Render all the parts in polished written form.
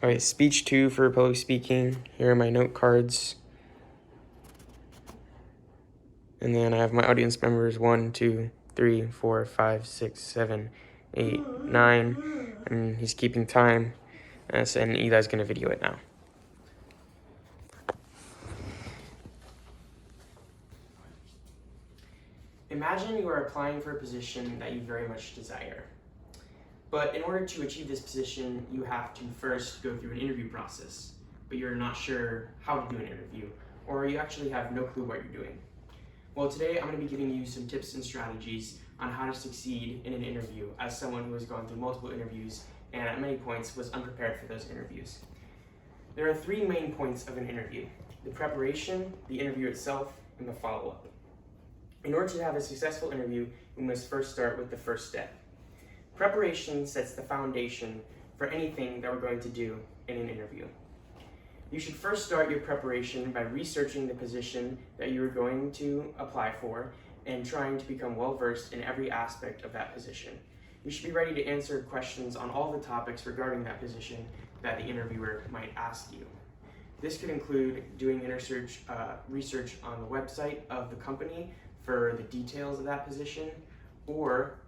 All right, speech 2 for public speaking. Here are my note cards. And then I have my audience members 1, 2, 3, 4, 5, 6, 7, 8, 9. And he's keeping time. And Eli's going to video it now. Imagine you are applying for a position that you very much desire. But in order to achieve this position, you have to first go through an interview process, but you're not sure how to do an interview, or you actually have no clue what you're doing. Well, today I'm going to be giving you some tips and strategies on how to succeed in an interview as someone who has gone through multiple interviews and at many points was unprepared for those interviews. There are 3 main points of an interview: the preparation, the interview itself, and the follow-up. In order to have a successful interview, we must first start with the first step. Preparation sets the foundation for anything that we're going to do in an interview. You should first start your preparation by researching the position that you are going to apply for and trying to become well-versed in every aspect of that position. You should be ready to answer questions on all the topics regarding that position that the interviewer might ask you. This could include doing research on the website of the company for the details of that position, or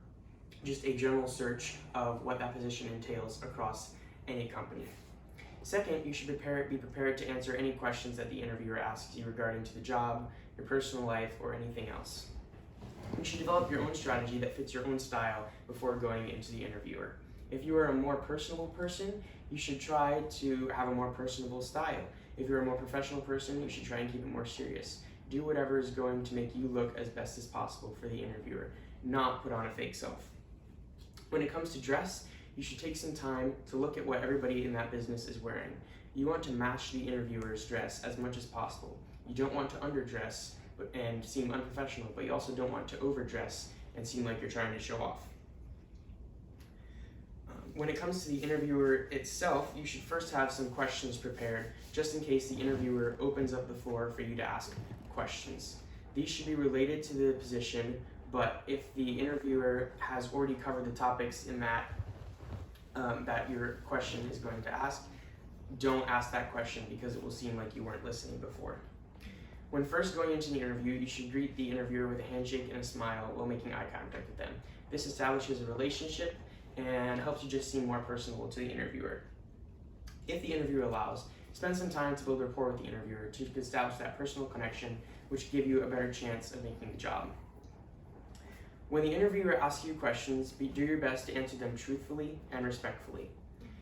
just a general search of what that position entails across any company. Second, you should be prepared to answer any questions that the interviewer asks you regarding to the job, your personal life, or anything else. You should develop your own strategy that fits your own style before going into the interviewer. If you are a more personable person, you should try to have a more personable style. If you're a more professional person, you should try and keep it more serious. Do whatever is going to make you look as best as possible for the interviewer, not put on a fake self. When it comes to dress, you should take some time to look at what everybody in that business is wearing. You want to match the interviewer's dress as much as possible. You don't want to underdress and seem unprofessional, but you also don't want to overdress and seem like you're trying to show off. When it comes to the interviewer itself, you should first have some questions prepared, just in case the interviewer opens up the floor for you to ask questions. These should be related to the position, but if the interviewer has already covered the topics in that your question is going to ask, don't ask that question because it will seem like you weren't listening before. When first going into the interview, you should greet the interviewer with a handshake and a smile while making eye contact with them. This establishes a relationship and helps you just seem more personable to the interviewer. If the interviewer allows, spend some time to build rapport with the interviewer to establish that personal connection, which will give you a better chance of making the job. When the interviewer asks you questions, do your best to answer them truthfully and respectfully.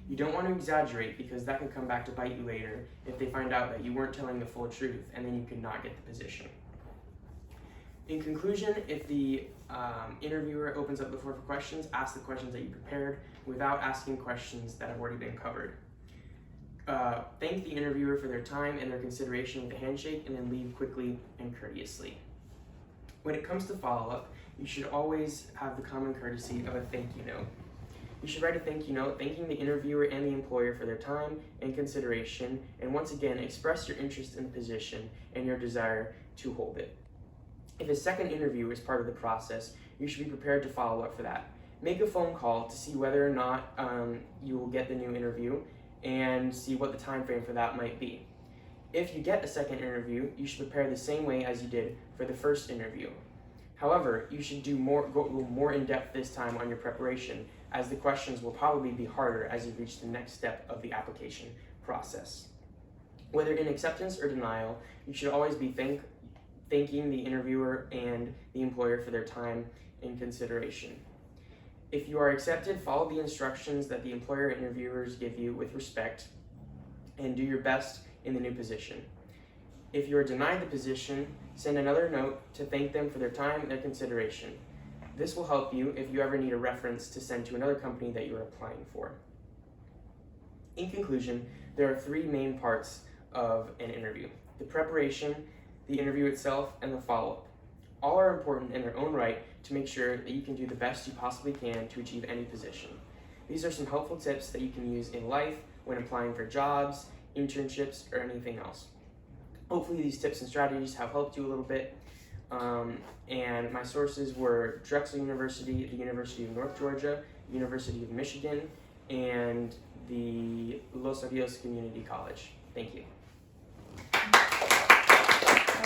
You don't want to exaggerate because that could come back to bite you later if they find out that you weren't telling the full truth, and then you could not get the position. In conclusion, if the interviewer opens up the floor for questions, ask the questions that you prepared without asking questions that have already been covered. Thank the interviewer for their time and their consideration with a handshake, and then leave quickly and courteously. When it comes to follow-up, you should always have the common courtesy of a thank you note. You should write a thank you note thanking the interviewer and the employer for their time and consideration, and once again express your interest in the position and your desire to hold it. If a second interview is part of the process, you should be prepared to follow up for that. Make a phone call to see whether or not you will get the new interview and see what the time frame for that might be. If you get a second interview, you should prepare the same way as you did for the first interview. However, you should go more in depth this time on your preparation, as the questions will probably be harder as you reach the next step of the application process. Whether in acceptance or denial, you should always be thanking the interviewer and the employer for their time and consideration. If you are accepted, follow the instructions that the employer and interviewers give you with respect and do your best in the new position. If you are denied the position, send another note to thank them for their time and their consideration. This will help you if you ever need a reference to send to another company that you are applying for. In conclusion, there are 3 main parts of an interview: the preparation, the interview itself, and the follow-up. All are important in their own right to make sure that you can do the best you possibly can to achieve any position. These are some helpful tips that you can use in life when applying for jobs, internships, or anything else. Hopefully these tips and strategies have helped you a little bit. And my sources were Drexel University, the University of North Georgia, University of Michigan, and the Los Aguilos Community College. Thank you.